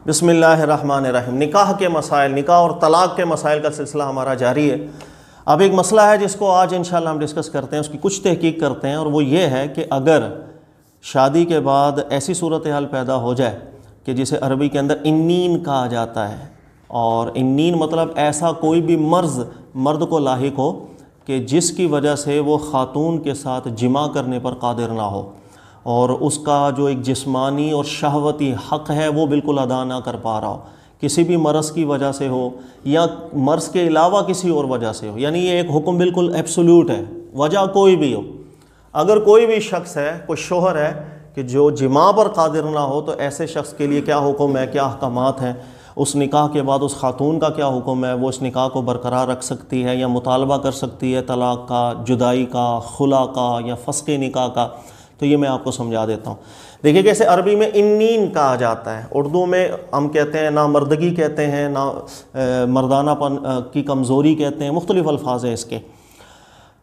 بسم اللہ الرحمن الرحیم۔ نکاح کے مسائل، نکاح اور طلاق کے مسائل کا سلسلہ ہمارا جاری ہے۔ اب ایک مسئلہ ہے جس کو آج انشاءاللہ ہم ڈسکس کرتے ہیں، اس کی کچھ تحقیق کرتے ہیں، اور وہ یہ ہے کہ اگر شادی کے بعد ایسی صورتحال پیدا ہو جائے کہ جسے عربی کے اندر انین کہا جاتا ہے، اور انین مطلب ایسا کوئی بھی مرد کو لاحق ہو کہ جس کی وجہ سے وہ خاتون کے ساتھ جماع کرنے پر قادر نہ ہو، اور اس کا جو ایک جسمانی اور شہوتی حق ہے وہ بالکل ادا نہ کر پا رہا ہو، کسی بھی مرض کی وجہ سے ہو یا مرض کے علاوہ کسی اور وجہ سے ہو، یعنی یہ ایک حکم بالکل ایبسولوٹ ہے، وجہ کوئی بھی ہو۔ اگر کوئی بھی شخص ہے، کوئی شوہر ہے کہ جو جماع پر قادر نہ ہو، تو ایسے شخص کے لیے کیا حکم ہے، کیا احکامات ہیں، اس نکاح کے بعد اس خاتون کا کیا حکم ہے، وہ اس نکاح کو برقرار رکھ سکتی ہے یا مطالبہ کر سکتی ہے طلاق کا، جدائی کا، خلا کا یا فسخ نکاح کا، تو یہ میں آپ کو سمجھا دیتا ہوں۔ دیکھیے کیسے عربی میں انین کہا جاتا ہے، اردو میں ہم کہتے ہیں نامردگی کہتے ہیں، مردانہ پن کی کمزوری کہتے ہیں، مختلف الفاظ ہیں اس کے۔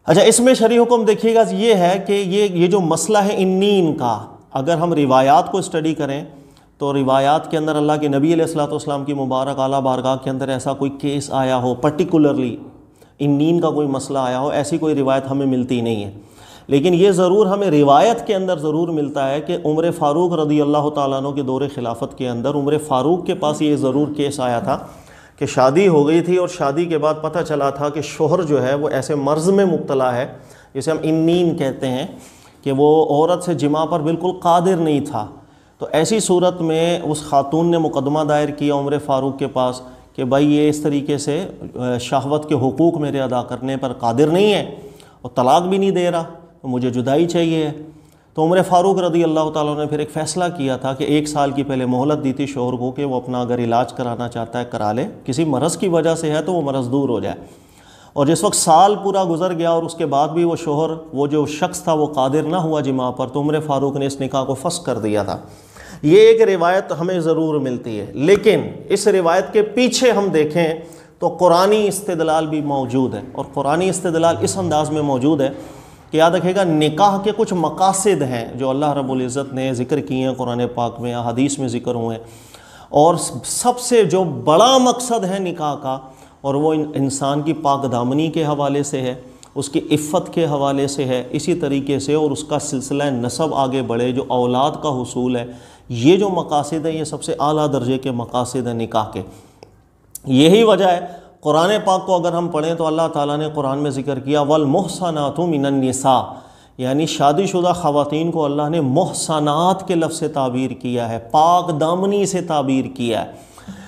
اچھا، اس میں شرعی حکم دیکھیے گا یہ ہے کہ یہ جو مسئلہ ہے انین کا، اگر ہم روایات کو اسٹڈی کریں تو روایات کے اندر اللہ کے نبی علیہ الصلوۃ والسلام کی مبارک اعلیٰ بارگاہ کے اندر ایسا کوئی کیس آیا ہو، پرٹیکولرلی انین کا کوئی مسئلہ آیا ہو، ایسی کوئی روایت ہمیں ملتی نہیں ہے۔ لیکن یہ ضرور ہمیں روایت کے اندر ضرور ملتا ہے کہ عمر فاروق رضی اللہ تعالیٰ عنہ کے دور خلافت کے اندر عمر فاروق کے پاس یہ ضرور کیس آیا تھا کہ شادی ہو گئی تھی، اور شادی کے بعد پتہ چلا تھا کہ شوہر جو ہے وہ ایسے مرض میں مبتلا ہے جسے ہم انین کہتے ہیں، کہ وہ عورت سے جماع پر بالکل قادر نہیں تھا۔ تو ایسی صورت میں اس خاتون نے مقدمہ دائر کیا عمر فاروق کے پاس کہ بھائی یہ اس طریقے سے شہوت کے حقوق میرے ادا کرنے پر قادر نہیں ہے اور طلاق بھی نہیں دے رہا، تو مجھے جدائی چاہیے۔ تو عمر فاروق رضی اللہ تعالیٰ نے پھر ایک فیصلہ کیا تھا کہ 1 سال کی پہلے مہلت دی تھی شوہر کو کہ وہ اپنا اگر علاج کرانا چاہتا ہے کرا لے، کسی مرض کی وجہ سے ہے تو وہ مرض دور ہو جائے۔ اور جس وقت سال پورا گزر گیا اور اس کے بعد بھی وہ شوہر، وہ جو شخص تھا، وہ قادر نہ ہوا جماع پر، تو عمر فاروق نے اس نکاح کو فسخ کر دیا تھا۔ یہ ایک روایت ہمیں ضرور ملتی ہے، لیکن اس روایت کے پیچھے ہم دیکھیں تو قرآنی استدلال بھی موجود ہے، اور قرآنی استدلال اس انداز میں موجود ہے کہ یاد رکھے گا نکاح کے کچھ مقاصد ہیں جو اللہ رب العزت نے ذکر کیے ہیں قرآن پاک میں، حدیث میں ذکر ہوئے ہیں، اور سب سے جو بڑا مقصد ہے نکاح کا، اور وہ انسان کی پاک دامنی کے حوالے سے ہے، اس کی عفت کے حوالے سے ہے، اسی طریقے سے اور اس کا سلسلہ نسب آگے بڑھے، جو اولاد کا حصول ہے، یہ جو مقاصد ہیں یہ سب سے اعلیٰ درجے کے مقاصد ہیں نکاح کے۔ یہی وجہ ہے قرآن پاک کو اگر ہم پڑھیں تو اللہ تعالیٰ نے قرآن میں ذکر کیا وَالْمُحْصَنَاتُ مِنَ النِّسَاءِ، یعنی شادی شدہ خواتین کو اللہ نے محصنات کے لفظ سے تعبیر کیا ہے، پاک دامنی سے تعبیر کیا ہے۔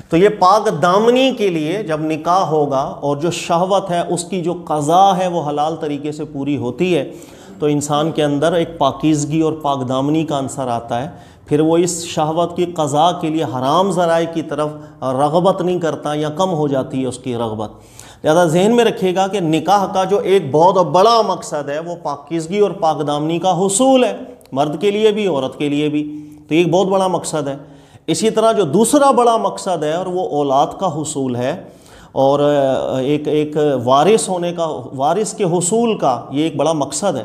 تو یہ پاک دامنی کے لیے جب نکاح ہوگا اور جو شہوت ہے اس کی جو قضا ہے وہ حلال طریقے سے پوری ہوتی ہے، تو انسان کے اندر ایک پاکیزگی اور پاک دامنی کا عنصر آتا ہے، پھر وہ اس شہوت کی قضا کے لیے حرام ذرائع کی طرف رغبت نہیں کرتا یا کم ہو جاتی ہے اس کی رغبت۔ لہذا ذہن میں رکھیے گا کہ نکاح کا جو ایک بہت بڑا مقصد ہے وہ پاکیزگی اور پاک دامنی کا حصول ہے، مرد کے لیے بھی عورت کے لیے بھی، تو یہ ایک بہت بڑا مقصد ہے۔ اسی طرح جو دوسرا بڑا مقصد ہے اور وہ اولاد کا حصول ہے، اور ایک وارث ہونے کا، وارث کے حصول کا یہ ایک بڑا مقصد ہے۔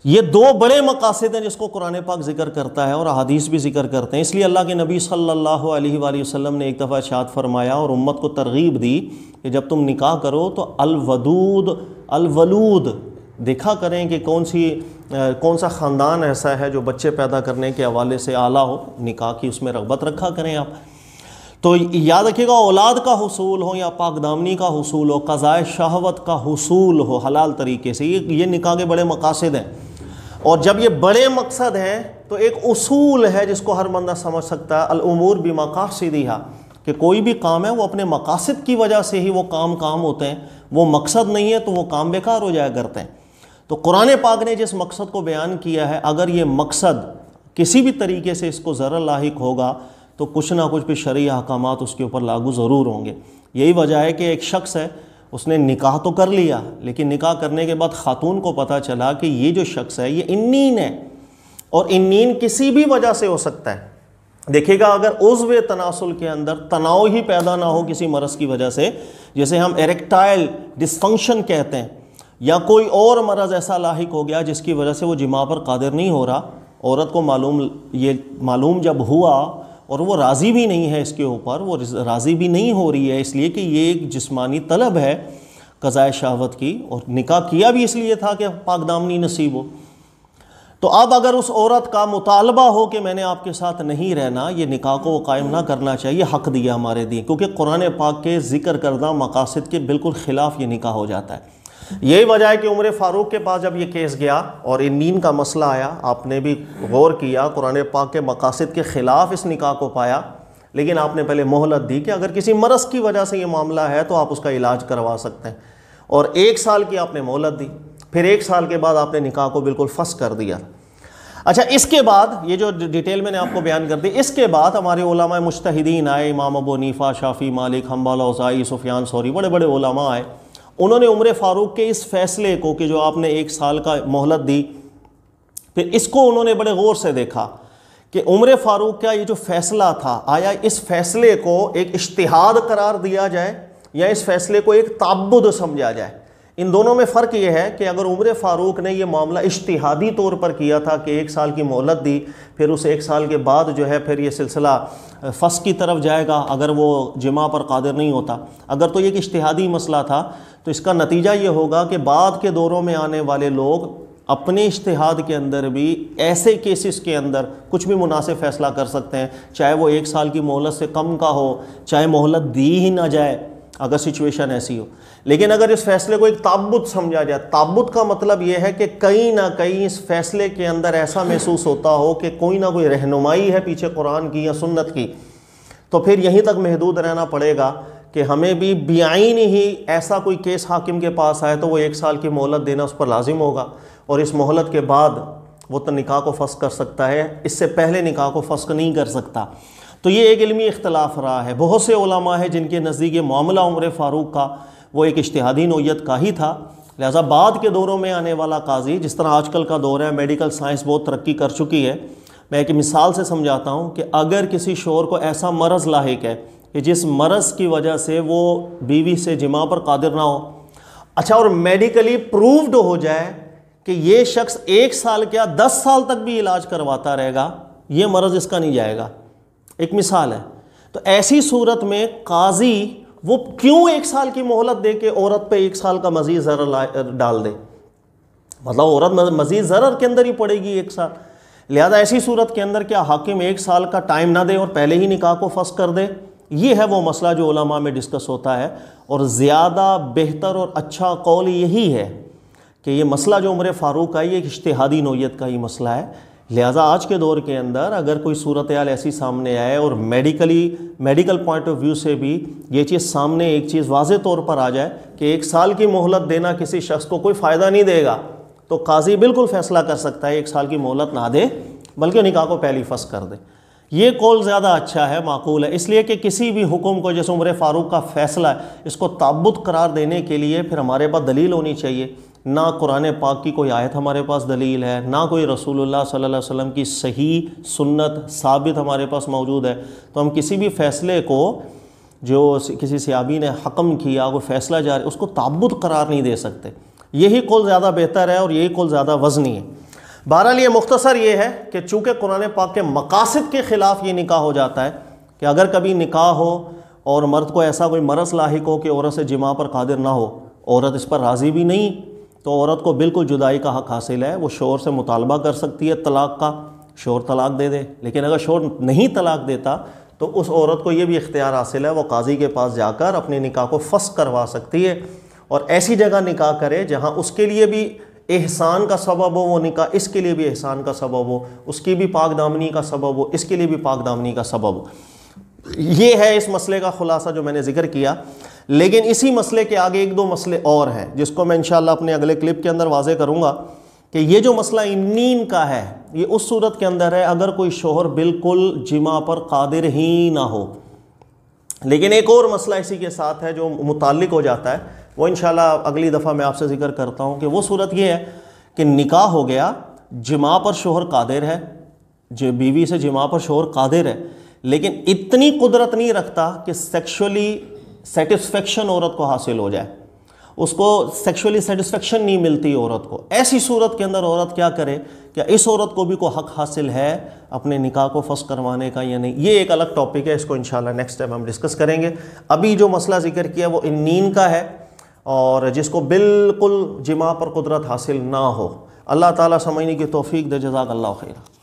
یہ 2 بڑے مقاصد ہیں جس کو قرآن پاک ذکر کرتا ہے اور احادیث بھی ذکر کرتے ہیں۔ اس لیے اللہ کے نبی صلی اللہ علیہ وآلہ وسلم نے ایک دفعہ ارشاد فرمایا اور امت کو ترغیب دی کہ جب تم نکاح کرو تو الولود دیکھا کریں کہ کون سا خاندان ایسا ہے جو بچے پیدا کرنے کے حوالے سے اعلیٰ ہو، نکاح کی اس میں رغبت رکھا کریں آپ۔ تو یاد رکھیے گا اولاد کا حصول ہو یا پاک دامنی کا حصول ہو، قضاء شہوت کا حصول ہو حلال طریقے سے، یہ نکاح کے بڑے مقاصد ہیں۔ اور جب یہ بڑے مقصد ہیں تو ایک اصول ہے جس کو ہر بندہ سمجھ سکتا ہے، الامور بمقاصدہا، کہ کوئی بھی کام ہے وہ اپنے مقاصد کی وجہ سے ہی وہ کام ہوتے ہیں، وہ مقصد نہیں ہے تو وہ کام بیکار ہو جایا کرتے ہیں۔ تو قرآن پاک نے جس مقصد کو بیان کیا ہے، اگر یہ مقصد کسی بھی طریقے سے اس کو ضرر لاحق ہوگا تو کچھ نہ کچھ بھی شرعی احکامات اس کے اوپر لاگو ضرور ہوں گے۔ یہی وجہ ہے کہ ایک شخص ہے، اس نے نکاح تو کر لیا، لیکن نکاح کرنے کے بعد خاتون کو پتہ چلا کہ یہ جو شخص ہے یہ انین ہے، اور انین کسی بھی وجہ سے ہو سکتا ہے۔ دیکھیے گا اگر عضو تناسل کے اندر تناؤ ہی پیدا نہ ہو کسی مرض کی وجہ سے، جسے ہم ایریکٹائل ڈسفنکشن کہتے ہیں، یا کوئی اور مرض ایسا لاحق ہو گیا جس کی وجہ سے وہ جماع پر قادر نہیں ہو رہا، عورت کو معلوم جب ہوا اور وہ راضی بھی نہیں ہے اس کے اوپر، وہ راضی بھی نہیں ہو رہی ہے، اس لیے کہ یہ ایک جسمانی طلب ہے قضاء شہوت کی، اور نکاح کیا بھی اس لیے تھا کہ پاک دامنی نصیب ہو۔ تو اب اگر اس عورت کا مطالبہ ہو کہ میں نے آپ کے ساتھ نہیں رہنا، یہ نکاح کو وہ قائم نہ کرنا چاہیے، حق دیا ہمارے دین، کیونکہ قرآن پاک کے ذکر کردہ مقاصد کے بالکل خلاف یہ نکاح ہو جاتا ہے۔ یہی وجہ ہے کہ عمر فاروق کے پاس جب یہ کیس گیا اور ان نیند کا مسئلہ آیا، آپ نے بھی غور کیا، قرآن پاک کے مقاصد کے خلاف اس نکاح کو پایا، لیکن آپ نے پہلے مہلت دی کہ اگر کسی مرض کی وجہ سے یہ معاملہ ہے تو آپ اس کا علاج کروا سکتے ہیں، اور 1 سال کی آپ نے مہلت دی، پھر 1 سال کے بعد آپ نے نکاح کو بالکل فسخ کر دیا۔ اچھا، اس کے بعد یہ جو ڈیٹیل میں نے آپ کو بیان کر دی، اس کے بعد ہمارے علماء مجتہدین آئے، امام ابو حنیفہ، شافعی، مالک، حنبل، اوزاعی، سفیان ثوری، بڑے بڑے علماء آئے، انہوں نے عمر فاروق کے اس فیصلے کو کہ جو آپ نے 1 سال کا مہلت دی، پھر اس کو انہوں نے بڑے غور سے دیکھا کہ عمر فاروق کا یہ جو فیصلہ تھا، آیا اس فیصلے کو ایک اجتہاد قرار دیا جائے یا اس فیصلے کو ایک تعبد سمجھا جائے۔ ان دونوں میں فرق یہ ہے کہ اگر عمر فاروق نے یہ معاملہ اجتہادی طور پر کیا تھا کہ 1 سال کی مہلت دی، پھر اس 1 سال کے بعد جو ہے پھر یہ سلسلہ فسخ کی طرف جائے گا اگر وہ جماع پر قادر نہیں ہوتا، اگر تو یہ ایک اجتہادی مسئلہ تھا تو اس کا نتیجہ یہ ہوگا کہ بعد کے دوروں میں آنے والے لوگ اپنے اجتہاد کے اندر بھی ایسے کیسز کے اندر کچھ بھی مناسب فیصلہ کر سکتے ہیں، چاہے وہ 1 سال کی مہلت سے کم کا ہو، چاہے مہلت دی ہی نہ جائے اگر سچویشن ایسی ہو۔ لیکن اگر اس فیصلے کو ایک تعبد سمجھا جائے، تعبد کا مطلب یہ ہے کہ کہیں نہ کہیں اس فیصلے کے اندر ایسا محسوس ہوتا ہو کہ کوئی نہ کوئی رہنمائی ہے پیچھے قرآن کی یا سنت کی، تو پھر یہیں تک محدود رہنا پڑے گا کہ ہمیں بھی بعین ہی ایسا کوئی کیس حاکم کے پاس آئے تو وہ 1 سال کی مہلت دینا اس پر لازم ہوگا، اور اس مہلت کے بعد وہ تو نکاح کو فسخ کر سکتا ہے، اس سے پہلے نکاح کو فسخ نہیں کر سکتا۔ تو یہ ایک علمی اختلاف رہا ہے۔ بہت سے علماء ہیں جن کے نزدیک یہ معاملہ عمر فاروق کا وہ ایک اجتہادی نوعیت کا ہی تھا، لہذا بعد کے دوروں میں آنے والا قاضی، جس طرح آج کل کا دور ہے، میڈیکل سائنس بہت ترقی کر چکی ہے، میں ایک مثال سے سمجھاتا ہوں کہ اگر کسی شوہر کو ایسا مرض لاحق ہے کہ جس مرض کی وجہ سے وہ بیوی سے جماع پر قادر نہ ہو، اچھا، اور میڈیکلی پروفڈ ہو جائے کہ یہ شخص 1 سال کیا 10 سال تک بھی علاج کرواتا رہے گا، یہ مرض اس کا نہیں جائے گا، ایک مثال ہے، تو ایسی صورت میں قاضی وہ کیوں 1 سال کی مہلت دے کے عورت پہ 1 سال کا مزید ضرر ڈال دے؟ مطلب عورت مزید ضرر کے اندر ہی پڑے گی 1 سال، لہذا ایسی صورت کے اندر کیا حاکم 1 سال کا ٹائم نہ دے اور پہلے ہی نکاح کو فسخ کر دے؟ یہ ہے وہ مسئلہ جو علماء میں ڈسکس ہوتا ہے، اور زیادہ بہتر اور اچھا قول یہی ہے کہ یہ مسئلہ جو عمر فاروق کا یہ ایک اجتہادی نوعیت کا ہی مسئلہ ہے، لہٰذا آج کے دور کے اندر اگر کوئی صورتحال ایسی سامنے آئے اور میڈیکل پوائنٹ آف ویو سے بھی یہ چیز سامنے ایک چیز واضح طور پر آ جائے کہ 1 سال کی مہلت دینا کسی شخص کو کوئی فائدہ نہیں دے گا، تو قاضی بالکل فیصلہ کر سکتا ہے 1 سال کی مہلت نہ دے بلکہ نکاح کو پہلی فسخ کر دے۔ یہ قول زیادہ اچھا ہے، معقول ہے، اس لیے کہ کسی بھی حکم کو جیسے عمر فاروق کا فیصلہ ہے اس کو تعبد قرار دینے کے لیے پھر ہمارے پاس دلیل ہونی چاہیے، نہ قرآن پاک کی کوئی آیت ہمارے پاس دلیل ہے، نہ کوئی رسول اللہ صلی اللہ علیہ وسلم کی صحیح سنت ثابت ہمارے پاس موجود ہے، تو ہم کسی بھی فیصلے کو جو کسی صحابی نے حکم کیا، کوئی فیصلہ جاری، اس کو تعبد قرار نہیں دے سکتے۔ یہی قول زیادہ بہتر ہے اور یہی قول زیادہ وزنی ہے۔ بہرحال یہ مختصر یہ ہے کہ چونکہ قرآن پاک کے مقاصد کے خلاف یہ نکاح ہو جاتا ہے کہ اگر کبھی نکاح ہو اور مرد کو ایسا کوئی مرض لاحق ہو کہ عورت سے جماع پر قادر نہ ہو، عورت اس پر راضی بھی نہیں، تو عورت کو بالکل جدائی کا حق حاصل ہے، وہ شوہر سے مطالبہ کر سکتی ہے طلاق کا، شوہر طلاق دے دے، لیکن اگر شوہر نہیں طلاق دیتا تو اس عورت کو یہ بھی اختیار حاصل ہے، وہ قاضی کے پاس جا کر اپنے نکاح کو فسخ کروا سکتی ہے، اور ایسی جگہ نکاح کرے جہاں اس کے لیے بھی احسان کا سبب ہو، وہ نکاح اس کے لیے بھی احسان کا سبب ہو، اس کی بھی پاک دامنی کا سبب ہو، اس کے لیے بھی پاک دامنی کا سبب ہو۔ یہ ہے اس مسئلے کا خلاصہ جو میں نے ذکر کیا، لیکن اسی مسئلے کے آگے 1-2 مسئلے اور ہیں جس کو میں انشاءاللہ اپنے اگلے کلپ کے اندر واضح کروں گا کہ یہ جو مسئلہ نیند کا ہے یہ اس صورت کے اندر ہے اگر کوئی شوہر بالکل جماع پر قادر ہی نہ ہو، لیکن ایک اور مسئلہ اسی کے ساتھ ہے جو متعلق ہو جاتا ہے، وہ انشاءاللہ اگلی دفعہ میں آپ سے ذکر کرتا ہوں کہ وہ صورت یہ ہے کہ نکاح ہو گیا، جماع پر شوہر قادر ہے، جو بیوی سے جماع پر شوہر قادر ہے، لیکن اتنی قدرت نہیں رکھتا کہ سیکشولی سیٹسفیکشن عورت کو حاصل ہو جائے، اس کو سیکشولی سیٹسفیکشن نہیں ملتی عورت کو، ایسی صورت کے اندر عورت کیا کرے؟ کیا اس عورت کو بھی کوئی حق حاصل ہے اپنے نکاح کو فسخ کروانے کا یا نہیں؟ یہ ایک الگ ٹاپک ہے، اس کو انشاءاللہ نیکسٹ ٹائم ہم ڈسکس کریں گے۔ ابھی جو مسئلہ ذکر کیا وہ انین کا ہے، اور جس کو بالکل جماع پر قدرت حاصل نہ ہو۔ اللہ تعالیٰ سمجھنے کی توفیق دے۔ جزاک اللہ خیر۔